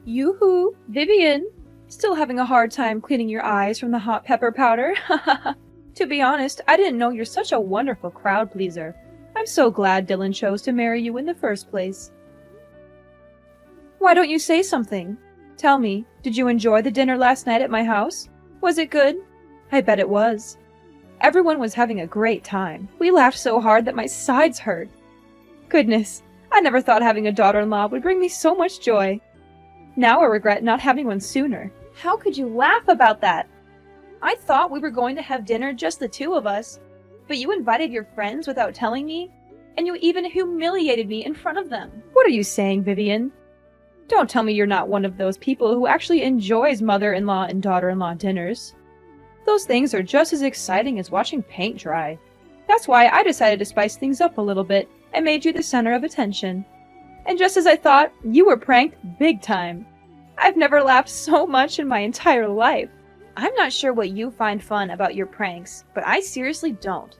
Yoo-hoo, Vivian! Still having a hard time cleaning your eyes from the hot pepper powder? To be honest, I didn't know you're such a wonderful crowd pleaser. I'm so glad Dylan chose to marry you in the first place. Why don't you say something? Tell me, did you enjoy the dinner last night at my house? Was it good? I bet it was. Everyone was having a great time. We laughed so hard that my sides hurt. Goodness, I never thought having a daughter-in-law would bring me so much joy. Now I regret not having one sooner. How could you laugh about that? I thought we were going to have dinner just the two of us, but you invited your friends without telling me, and you even humiliated me in front of them. What are you saying, Vivian? Don't tell me you're not one of those people who actually enjoys mother-in-law and daughter-in-law dinners. Those things are just as exciting as watching paint dry. That's why I decided to spice things up a little bit and made you the center of attention. And just as I thought, you were pranked big time. I've never laughed so much in my entire life. I'm not sure what you find fun about your pranks, but I seriously don't.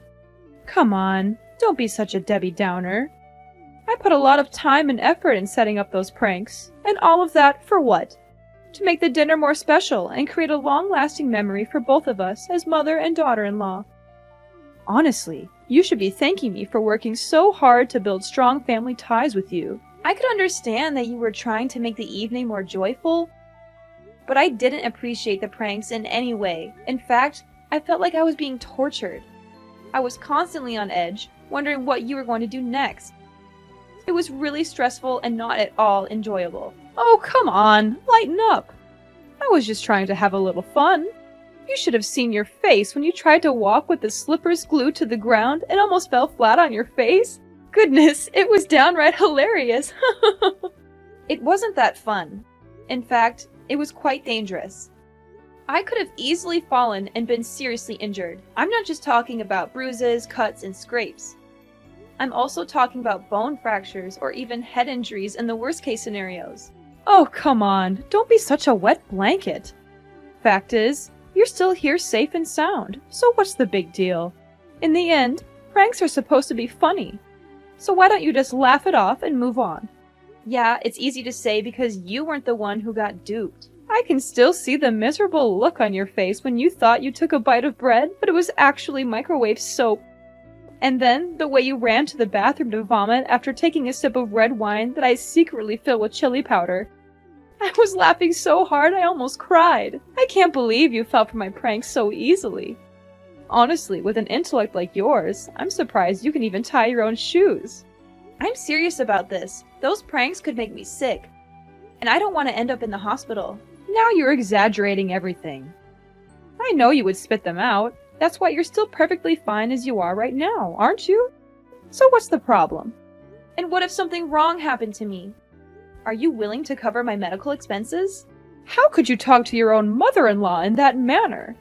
Come on, don't be such a Debbie Downer. I put a lot of time and effort in setting up those pranks, and all of that for what? To make the dinner more special and create a long-lasting memory for both of us as mother and daughter-in-law. Honestly, you should be thanking me for working so hard to build strong family ties with you. I could understand that you were trying to make the evening more joyful, but I didn't appreciate the pranks in any way. In fact, I felt like I was being tortured. I was constantly on edge, wondering what you were going to do next. It was really stressful and not at all enjoyable. Oh, come on, lighten up. I was just trying to have a little fun. You should have seen your face when you tried to walk with the slippers glued to the ground and almost fell flat on your face. Goodness, it was downright hilarious. It wasn't that fun. In fact, it was quite dangerous. I could have easily fallen and been seriously injured. I'm not just talking about bruises, cuts, and scrapes. I'm also talking about bone fractures or even head injuries in the worst case scenarios. Oh, come on, don't be such a wet blanket. Fact is, you're still here safe and sound, so what's the big deal? In the end, pranks are supposed to be funny. So why don't you just laugh it off and move on? Yeah, it's easy to say because you weren't the one who got duped. I can still see the miserable look on your face when you thought you took a bite of bread, but it was actually microwave soap. And then, the way you ran to the bathroom to vomit after taking a sip of red wine that I secretly filled with chili powder. I was laughing so hard I almost cried. I can't believe you fell for my pranks so easily. Honestly, with an intellect like yours, I'm surprised you can even tie your own shoes. I'm serious about this. Those pranks could make me sick. And I don't want to end up in the hospital. Now you're exaggerating everything. I know you would spit them out. That's why you're still perfectly fine as you are right now, aren't you? So what's the problem? And what if something wrong happened to me? Are you willing to cover my medical expenses? How could you talk to your own mother-in-law in that manner?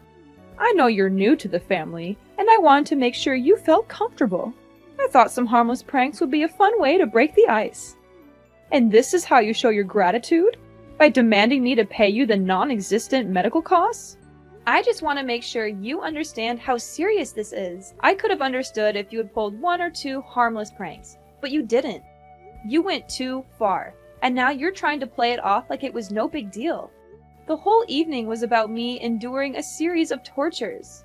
I know you're new to the family, and I wanted to make sure you felt comfortable. I thought some harmless pranks would be a fun way to break the ice. And this is how you show your gratitude? By demanding me to pay you the non-existent medical costs? I just want to make sure you understand how serious this is. I could have understood if you had pulled one or two harmless pranks, but you didn't. You went too far, and now you're trying to play it off like it was no big deal. The whole evening was about me enduring a series of tortures.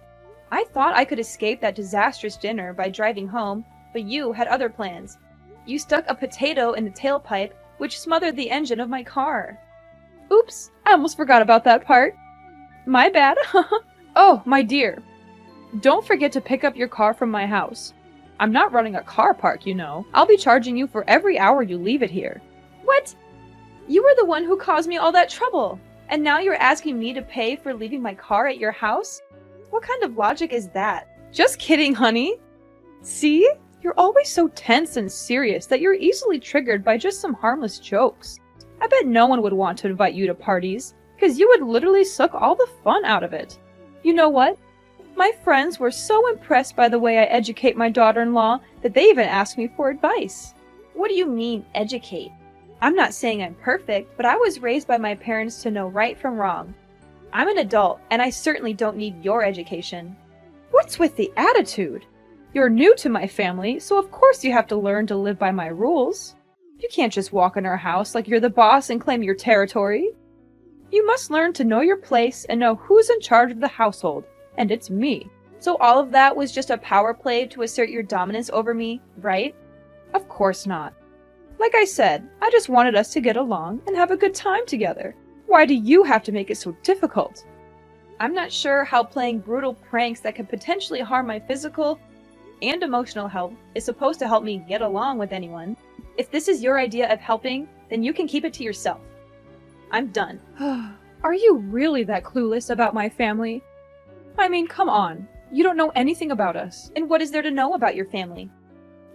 I thought I could escape that disastrous dinner by driving home, but you had other plans. You stuck a potato in the tailpipe, which smothered the engine of my car. Oops, I almost forgot about that part. My bad. Oh, my dear. Don't forget to pick up your car from my house. I'm not running a car park, you know. I'll be charging you for every hour you leave it here. What? You were the one who caused me all that trouble, and now you're asking me to pay for leaving my car at your house? What kind of logic is that? Just kidding, honey. See? You're always so tense and serious that you're easily triggered by just some harmless jokes. I bet no one would want to invite you to parties, because you would literally suck all the fun out of it. You know what? My friends were so impressed by the way I educate my daughter-in-law that they even asked me for advice. What do you mean, educate? I'm not saying I'm perfect, but I was raised by my parents to know right from wrong. I'm an adult, and I certainly don't need your education. What's with the attitude? You're new to my family, so of course you have to learn to live by my rules. You can't just walk in our house like you're the boss and claim your territory. You must learn to know your place and know who's in charge of the household, and it's me. So all of that was just a power play to assert your dominance over me, right? Of course not. Like I said, I just wanted us to get along and have a good time together. Why do you have to make it so difficult? I'm not sure how playing brutal pranks that could potentially harm my physical and emotional health is supposed to help me get along with anyone. If this is your idea of helping, then you can keep it to yourself. I'm done. Are you really that clueless about my family? I mean, come on. You don't know anything about us. And what is there to know about your family?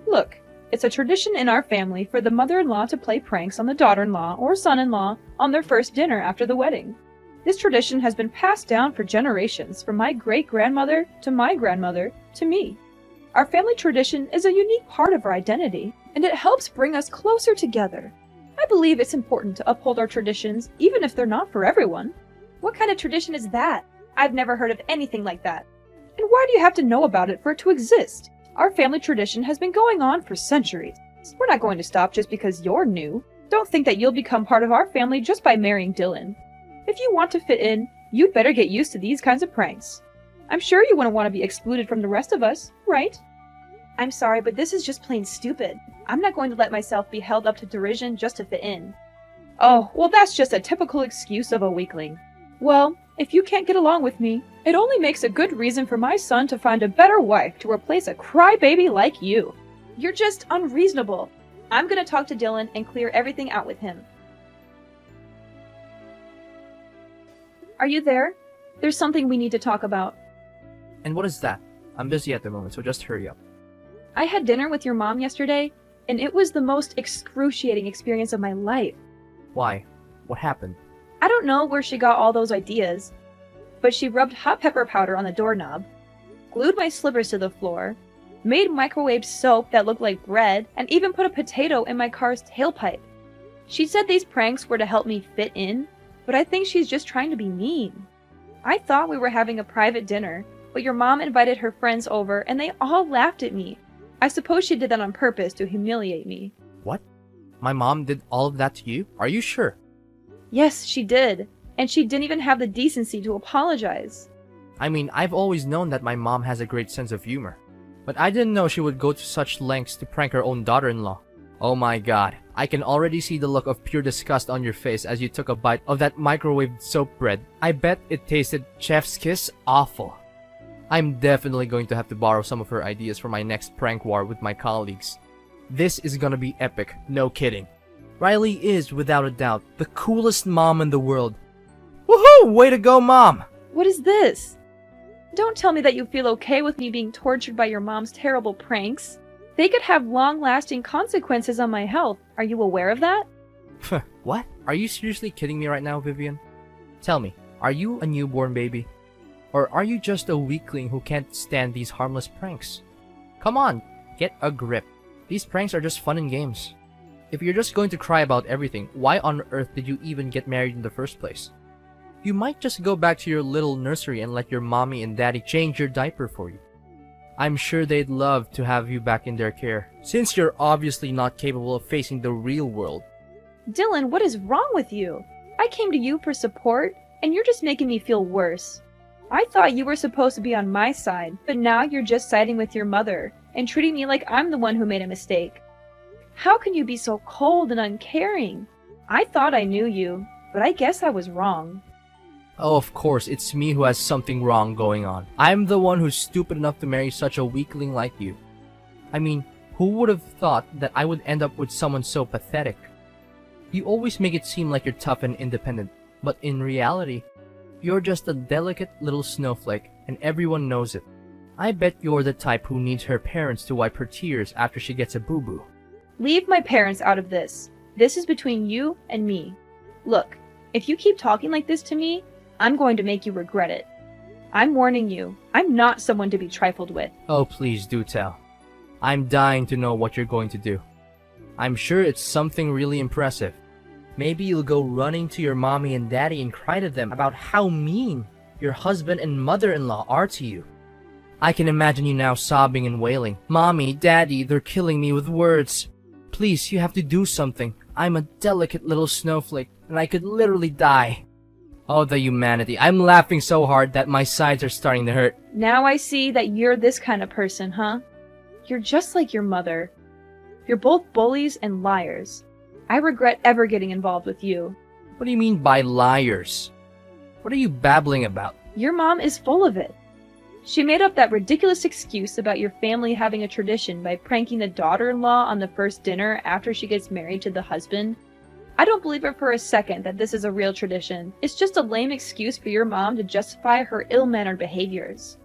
Look, it's a tradition in our family for the mother-in-law to play pranks on the daughter-in-law or son-in-law on their first dinner after the wedding. This tradition has been passed down for generations, from my great-grandmother to my grandmother to me. Our family tradition is a unique part of our identity, and it helps bring us closer together. I believe it's important to uphold our traditions, even if they're not for everyone. What kind of tradition is that? I've never heard of anything like that. And why do you have to know about it for it to exist? Our family tradition has been going on for centuries. We're not going to stop just because you're new. Don't think that you'll become part of our family just by marrying Dylan. If you want to fit in, you'd better get used to these kinds of pranks. I'm sure you wouldn't want to be excluded from the rest of us, right? I'm sorry, but this is just plain stupid. I'm not going to let myself be held up to derision just to fit in. Oh, well, that's just a typical excuse of a weakling. Well, if you can't get along with me, it only makes a good reason for my son to find a better wife to replace a crybaby like you. You're just unreasonable. I'm gonna talk to Dylan and clear everything out with him. Are you there? There's something we need to talk about. And what is that? I'm busy at the moment, so just hurry up. I had dinner with your mom yesterday, and it was the most excruciating experience of my life. Why? What happened? I don't know where she got all those ideas, but she rubbed hot pepper powder on the doorknob, glued my slippers to the floor, made microwave soap that looked like bread, and even put a potato in my car's tailpipe. She said these pranks were to help me fit in, but I think she's just trying to be mean. I thought we were having a private dinner, but your mom invited her friends over and they all laughed at me. I suppose she did that on purpose to humiliate me. What? My mom did all of that to you? Are you sure? Yes, she did. And she didn't even have the decency to apologize. I mean, I've always known that my mom has a great sense of humor. But I didn't know she would go to such lengths to prank her own daughter-in-law. Oh my god, I can already see the look of pure disgust on your face as you took a bite of that microwaved soap bread. I bet it tasted chef's kiss awful. I'm definitely going to have to borrow some of her ideas for my next prank war with my colleagues. This is gonna be epic, no kidding. Riley is, without a doubt, the coolest mom in the world. Woohoo! Way to go, Mom! What is this? Don't tell me that you feel okay with me being tortured by your mom's terrible pranks. They could have long-lasting consequences on my health. Are you aware of that? What? Are you seriously kidding me right now, Vivian? Tell me, are you a newborn baby? Or are you just a weakling who can't stand these harmless pranks? Come on, get a grip. These pranks are just fun and games. If you're just going to cry about everything, why on earth did you even get married in the first place? You might just go back to your little nursery and let your mommy and daddy change your diaper for you. I'm sure they'd love to have you back in their care, since you're obviously not capable of facing the real world. Dylan, what is wrong with you? I came to you for support, and you're just making me feel worse. I thought you were supposed to be on my side, but now you're just siding with your mother, and treating me like I'm the one who made a mistake. How can you be so cold and uncaring? I thought I knew you, but I guess I was wrong. Oh, of course, it's me who has something wrong going on. I'm the one who's stupid enough to marry such a weakling like you. I mean, who would have thought that I would end up with someone so pathetic? You always make it seem like you're tough and independent, but in reality, you're just a delicate little snowflake, and everyone knows it. I bet you're the type who needs her parents to wipe her tears after she gets a boo-boo. Leave my parents out of this. This is between you and me. Look, if you keep talking like this to me, I'm going to make you regret it. I'm warning you, I'm not someone to be trifled with. Oh, please do tell. I'm dying to know what you're going to do. I'm sure it's something really impressive. Maybe you'll go running to your mommy and daddy and cry to them about how mean your husband and mother-in-law are to you. I can imagine you now sobbing and wailing, "Mommy, Daddy, they're killing me with words. please, you have to do something. I'm a delicate little snowflake, and I could literally die. Oh, the humanity. I'm laughing so hard that my sides are starting to hurt. Now I see that you're this kind of person, huh? You're just like your mother. You're both bullies and liars. I regret ever getting involved with you. What do you mean by liars? What are you babbling about? Your mom is full of it. She made up that ridiculous excuse about your family having a tradition by pranking the daughter-in-law on the first dinner after she gets married to the husband. I don't believe it for a second that this is a real tradition. It's just a lame excuse for your mom to justify her ill-mannered behaviors.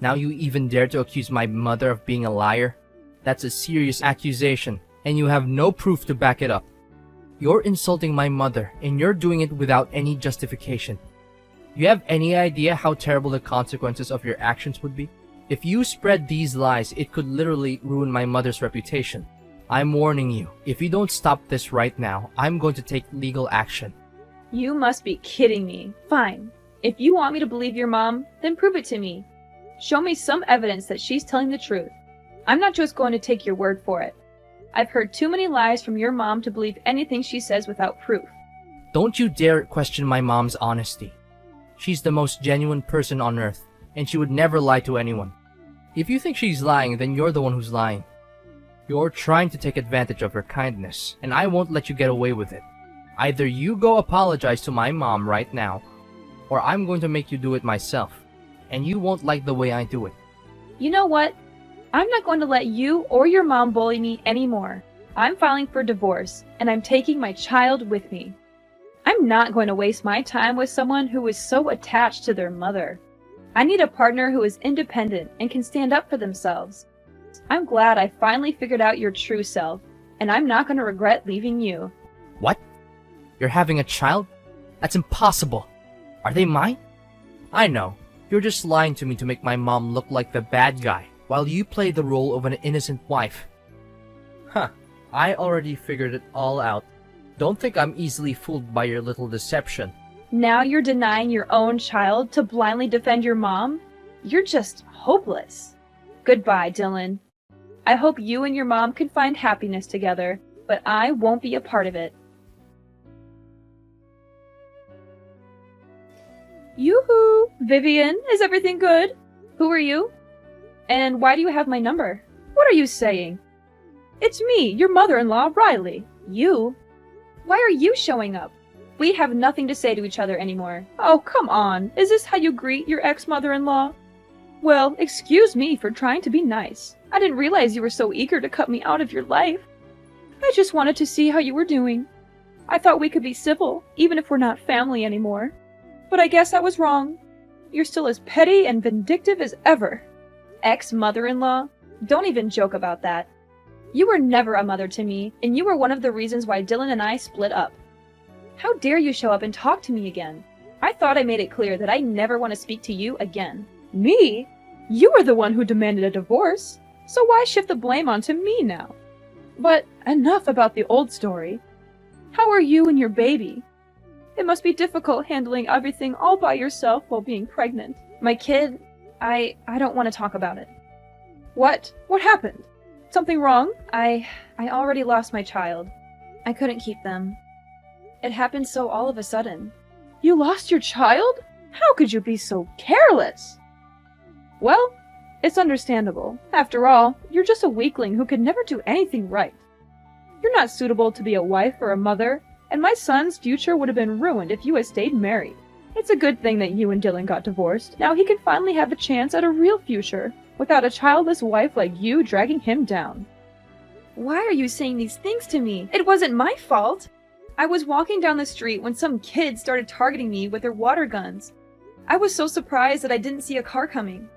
Now you even dare to accuse my mother of being a liar? That's a serious accusation, and you have no proof to back it up. You're insulting my mother, and you're doing it without any justification. You have any idea how terrible the consequences of your actions would be? If you spread these lies, it could literally ruin my mother's reputation. I'm warning you, if you don't stop this right now, I'm going to take legal action. You must be kidding me. Fine. If you want me to believe your mom, then prove it to me. Show me some evidence that she's telling the truth. I'm not just going to take your word for it. I've heard too many lies from your mom to believe anything she says without proof. Don't you dare question my mom's honesty. She's the most genuine person on earth, and she would never lie to anyone. If you think she's lying, then you're the one who's lying. You're trying to take advantage of her kindness, and I won't let you get away with it. Either you go apologize to my mom right now, or I'm going to make you do it myself, and you won't like the way I do it. You know what? I'm not going to let you or your mom bully me anymore. I'm filing for divorce, and I'm taking my child with me. I'm not going to waste my time with someone who is so attached to their mother. I need a partner who is independent and can stand up for themselves. I'm glad I finally figured out your true self, and I'm not going to regret leaving you. What? You're having a child? That's impossible. Are they mine? I know. You're just lying to me to make my mom look like the bad guy, while you play the role of an innocent wife. Huh. I already figured it all out. Don't think I'm easily fooled by your little deception. Now you're denying your own child to blindly defend your mom? You're just hopeless. Goodbye, Dylan. I hope you and your mom can find happiness together, but I won't be a part of it. Yoo-hoo! Vivian, is everything good? Who are you? And why do you have my number? What are you saying? It's me, your mother-in-law, Riley. You? Why are you showing up? We have nothing to say to each other anymore. Oh, come on. Is this how you greet your ex-mother-in-law? Well, excuse me for trying to be nice. I didn't realize you were so eager to cut me out of your life. I just wanted to see how you were doing. I thought we could be civil, even if we're not family anymore. But I guess I was wrong. You're still as petty and vindictive as ever. Ex-mother-in-law? Don't even joke about that. You were never a mother to me, and you were one of the reasons why Dylan and I split up. How dare you show up and talk to me again? I thought I made it clear that I never want to speak to you again. Me? You were the one who demanded a divorce, so why shift the blame onto me now? But enough about the old story. How are you and your baby? It must be difficult handling everything all by yourself while being pregnant. My kid, I don't want to talk about it. What? What happened? Something wrong? I already lost my child. I couldn't keep them. It happened so all of a sudden. You lost your child? How could you be so careless? Well, it's understandable. After all, you're just a weakling who could never do anything right. You're not suitable to be a wife or a mother, and my son's future would have been ruined if you had stayed married. It's a good thing that you and Dylan got divorced. Now he can finally have a chance at a real future, without a childless wife like you dragging him down. Why are you saying these things to me? It wasn't my fault! I was walking down the street when some kids started targeting me with their water guns. I was so surprised that I didn't see a car coming.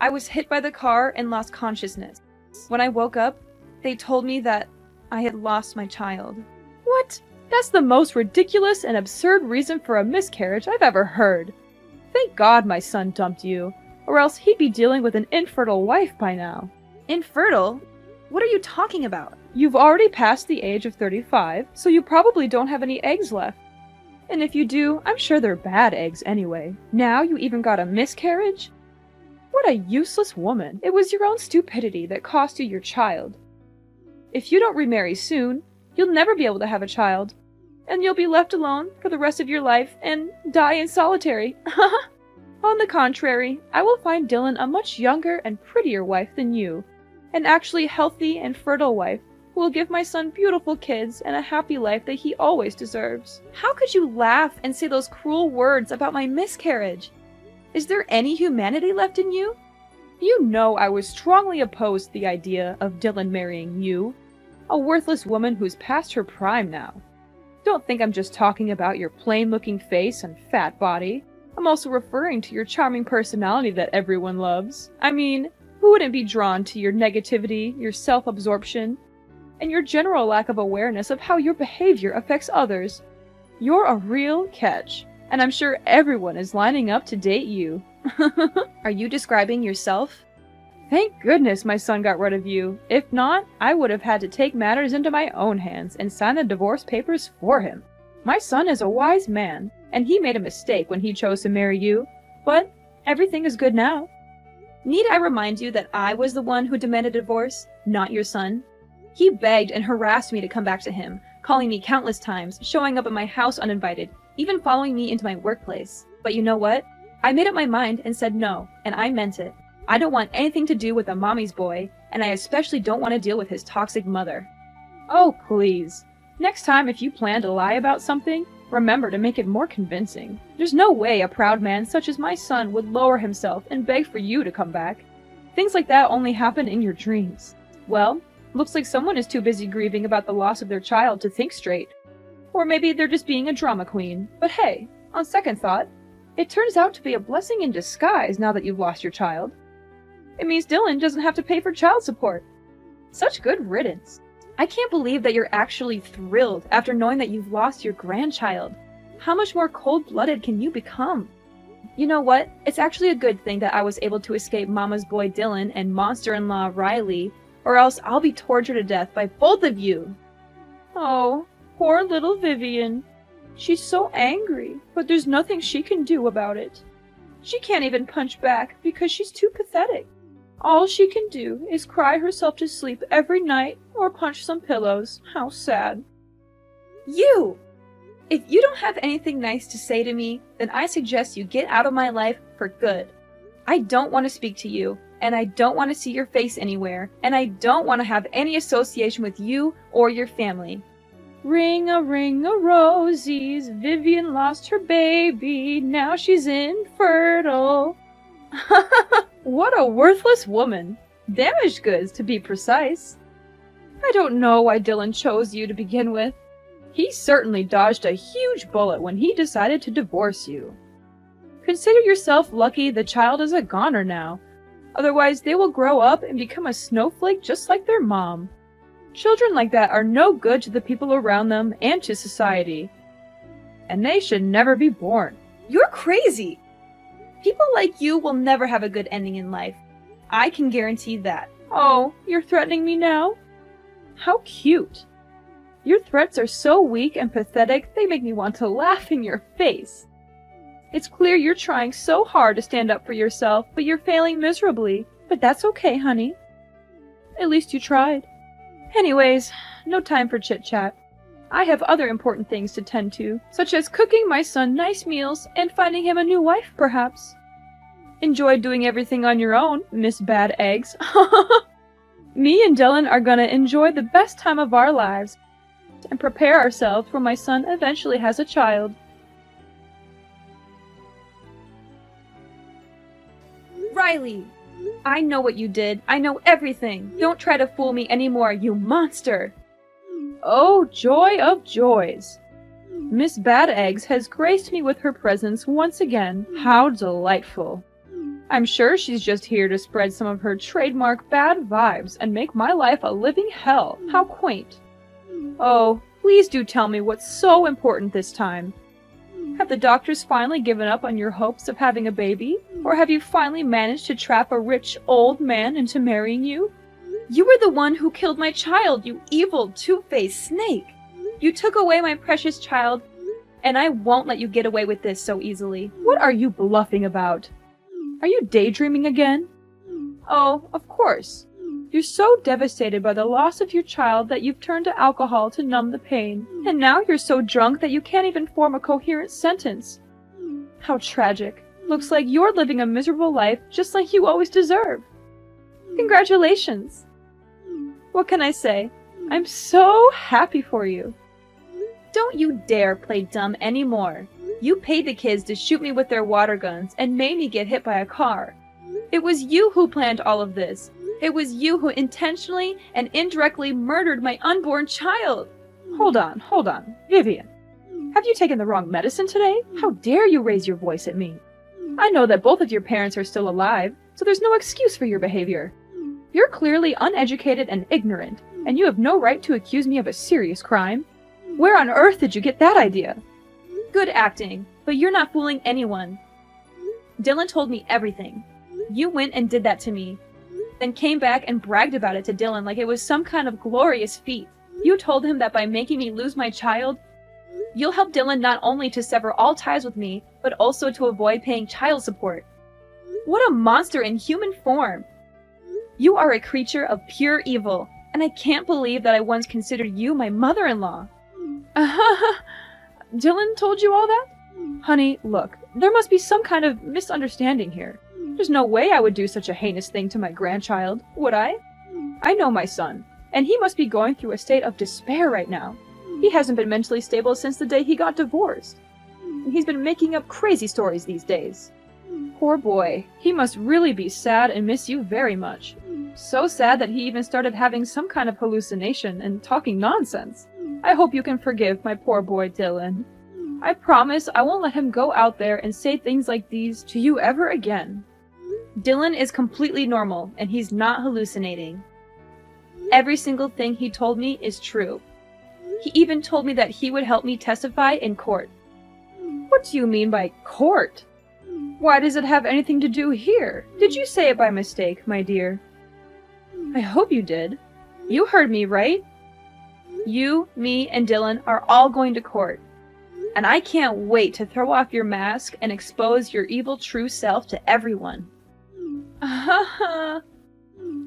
I was hit by the car and lost consciousness. When I woke up, they told me that I had lost my child. What? That's the most ridiculous and absurd reason for a miscarriage I've ever heard. Thank God my son dumped you, or else he'd be dealing with an infertile wife by now. Infertile? What are you talking about? You've already passed the age of 35, so you probably don't have any eggs left. And if you do, I'm sure they're bad eggs anyway. Now you even got a miscarriage? What a useless woman. It was your own stupidity that cost you your child. If you don't remarry soon, you'll never be able to have a child. And you'll be left alone for the rest of your life and die in solitary. On the contrary, I will find Dylan a much younger and prettier wife than you. An actually healthy and fertile wife who will give my son beautiful kids and a happy life that he always deserves. How could you laugh and say those cruel words about my miscarriage? Is there any humanity left in you? You know I was strongly opposed to the idea of Dylan marrying you, a worthless woman who's past her prime now. Don't think I'm just talking about your plain-looking face and fat body. I'm also referring to your charming personality that everyone loves. I mean, who wouldn't be drawn to your negativity, your self-absorption, and your general lack of awareness of how your behavior affects others? You're a real catch, and I'm sure everyone is lining up to date you. Are you describing yourself? Thank goodness my son got rid of you. If not, I would have had to take matters into my own hands and sign the divorce papers for him. My son is a wise man, and he made a mistake when he chose to marry you, but everything is good now. Need I remind you that I was the one who demanded a divorce, not your son? He begged and harassed me to come back to him, calling me countless times, showing up at my house uninvited, even following me into my workplace. But you know what? I made up my mind and said no, and I meant it. I don't want anything to do with a mommy's boy, and I especially don't want to deal with his toxic mother. Oh, please. Next time if you plan to lie about something, remember to make it more convincing. There's no way a proud man such as my son would lower himself and beg for you to come back. Things like that only happen in your dreams. Well, looks like someone is too busy grieving about the loss of their child to think straight. Or maybe they're just being a drama queen. But hey, on second thought, it turns out to be a blessing in disguise now that you've lost your child. It means Dylan doesn't have to pay for child support. Such good riddance. I can't believe that you're actually thrilled after knowing that you've lost your grandchild. How much more cold-blooded can you become? You know what? It's actually a good thing that I was able to escape Mama's boy Dylan and monster-in-law Riley, or else I'll be tortured to death by both of you. Oh, poor little Vivian. She's so angry, but there's nothing she can do about it. She can't even punch back because she's too pathetic. All she can do is cry herself to sleep every night or punch some pillows. How sad. You! If you don't have anything nice to say to me, then I suggest you get out of my life for good. I don't want to speak to you, and I don't want to see your face anywhere, and I don't want to have any association with you or your family. Ring-a-rosies, Vivian lost her baby, now she's infertile. What a worthless woman. Damaged goods, to be precise. I don't know why Dylan chose you to begin with. He certainly dodged a huge bullet when he decided to divorce you. Consider yourself lucky the child is a goner now. Otherwise, they will grow up and become a snowflake just like their mom. Children like that are no good to the people around them and to society. And they should never be born. You're crazy! People like you will never have a good ending in life. I can guarantee that. Oh, you're threatening me now? How cute. Your threats are so weak and pathetic, they make me want to laugh in your face. It's clear you're trying so hard to stand up for yourself, but you're failing miserably. But that's okay, honey. At least you tried. Anyways, no time for chit-chat. I have other important things to tend to, such as cooking my son nice meals and finding him a new wife, perhaps. Enjoy doing everything on your own, Miss Bad Eggs. Me and Dylan are gonna enjoy the best time of our lives and prepare ourselves when my son eventually has a child. Riley! I know what you did. I know everything. Don't try to fool me anymore, you monster! Oh, joy of joys! Miss Bad Eggs has graced me with her presence once again. How delightful. I'm sure she's just here to spread some of her trademark bad vibes and make my life a living hell. How quaint. Oh, please do tell me what's so important this time. Have the doctors finally given up on your hopes of having a baby? Or have you finally managed to trap a rich old man into marrying you? You were the one who killed my child, you evil, two-faced snake! You took away my precious child, and I won't let you get away with this so easily. What are you bluffing about? Are you daydreaming again? Oh, of course. You're so devastated by the loss of your child that you've turned to alcohol to numb the pain, and now you're so drunk that you can't even form a coherent sentence. How tragic. Looks like you're living a miserable life just like you always deserve. Congratulations. What can I say? I'm so happy for you. Don't you dare play dumb anymore. You paid the kids to shoot me with their water guns and made me get hit by a car. It was you who planned all of this. It was you who intentionally and indirectly murdered my unborn child. Hold on. Vivian, have you taken the wrong medicine today? How dare you raise your voice at me? I know that both of your parents are still alive, so there's no excuse for your behavior. You're clearly uneducated and ignorant, and you have no right to accuse me of a serious crime. Where on earth did you get that idea? Good acting, but you're not fooling anyone. Dylan told me everything. You went and did that to me, then came back and bragged about it to Dylan like it was some kind of glorious feat. You told him that by making me lose my child, you'll help Dylan not only to sever all ties with me, but also to avoid paying child support. What a monster in human form! You are a creature of pure evil, and I can't believe that I once considered you my mother-in-law. Dylan told you all that? Honey, look, there must be some kind of misunderstanding here. There's no way I would do such a heinous thing to my grandchild, would I? I know my son, and he must be going through a state of despair right now. He hasn't been mentally stable since the day he got divorced. He's been making up crazy stories these days. Poor boy, he must really be sad and miss you very much. So sad that he even started having some kind of hallucination and talking nonsense. I hope you can forgive my poor boy Dylan. I promise I won't let him go out there and say things like these to you ever again. Dylan is completely normal, and he's not hallucinating. Every single thing he told me is true. He even told me that he would help me testify in court. What do you mean by court? Why does it have anything to do here? Did you say it by mistake, my dear? I hope you did. You heard me, right? You, me, and Dylan are all going to court. And I can't wait to throw off your mask and expose your evil true self to everyone.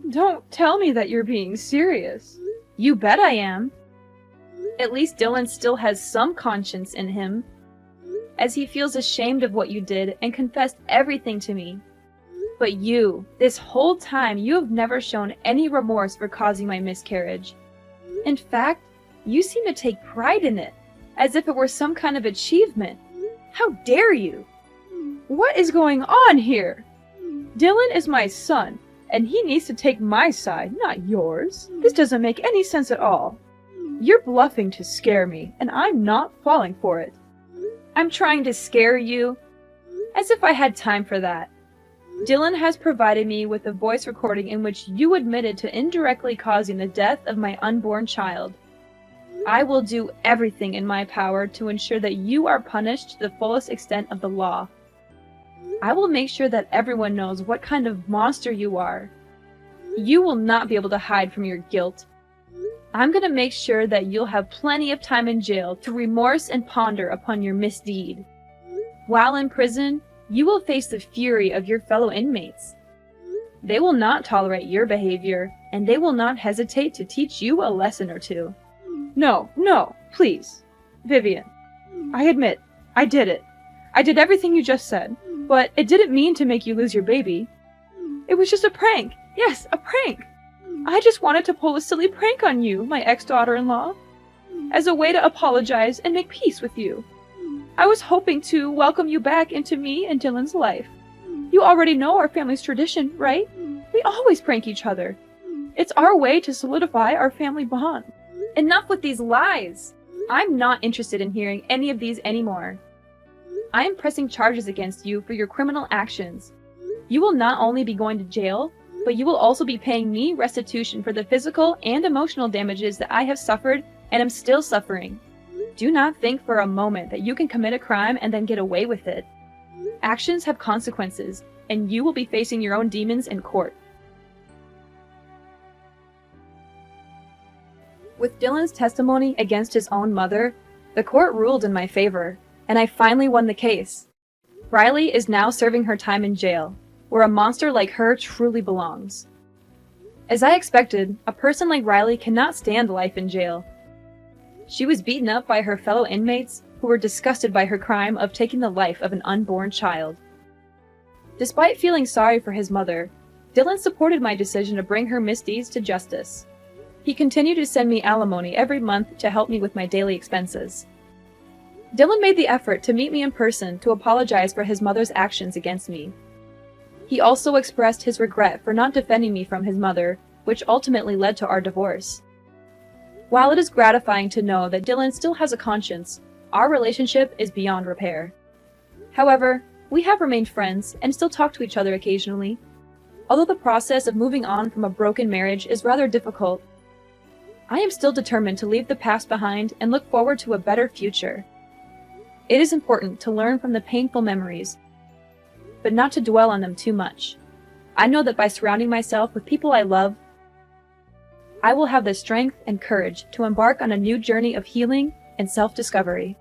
Don't tell me that you're being serious. You bet I am. At least Dylan still has some conscience in him, as he feels ashamed of what you did and confessed everything to me. But you, this whole time, you have never shown any remorse for causing my miscarriage. In fact, you seem to take pride in it, as if it were some kind of achievement. How dare you? What is going on here? Dylan is my son, and he needs to take my side, not yours. This doesn't make any sense at all. You're bluffing to scare me, and I'm not falling for it. I'm trying to scare you? As if I had time for that. Dylan has provided me with a voice recording in which you admitted to indirectly causing the death of my unborn child. I will do everything in my power to ensure that you are punished to the fullest extent of the law. I will make sure that everyone knows what kind of monster you are. You will not be able to hide from your guilt. I'm going to make sure that you'll have plenty of time in jail to remorse and ponder upon your misdeed. While in prison, you will face the fury of your fellow inmates. They will not tolerate your behavior, and they will not hesitate to teach you a lesson or two. No, please. Vivian, I admit, I did it. I did everything you just said, but it didn't mean to make you lose your baby. It was just a prank. Yes, a prank. I just wanted to pull a silly prank on you, my ex-daughter-in-law, as a way to apologize and make peace with you. I was hoping to welcome you back into me and Dylan's life. You already know our family's tradition, right? We always prank each other. It's our way to solidify our family bond. Enough with these lies! I'm not interested in hearing any of these anymore. I am pressing charges against you for your criminal actions. You will not only be going to jail, but you will also be paying me restitution for the physical and emotional damages that I have suffered and am still suffering. Do not think for a moment that you can commit a crime and then get away with it. Actions have consequences, and you will be facing your own demons in court. With Dylan's testimony against his own mother, the court ruled in my favor, and I finally won the case. Riley is now serving her time in jail, where a monster like her truly belongs. As I expected, a person like Riley cannot stand life in jail. She was beaten up by her fellow inmates, who were disgusted by her crime of taking the life of an unborn child. Despite feeling sorry for his mother, Dylan supported my decision to bring her misdeeds to justice. He continued to send me alimony every month to help me with my daily expenses. Dylan made the effort to meet me in person to apologize for his mother's actions against me. He also expressed his regret for not defending me from his mother, which ultimately led to our divorce. While it is gratifying to know that Dylan still has a conscience, our relationship is beyond repair. However, we have remained friends and still talk to each other occasionally. Although the process of moving on from a broken marriage is rather difficult, I am still determined to leave the past behind and look forward to a better future. It is important to learn from the painful memories, but not to dwell on them too much. I know that by surrounding myself with people I love, I will have the strength and courage to embark on a new journey of healing and self-discovery.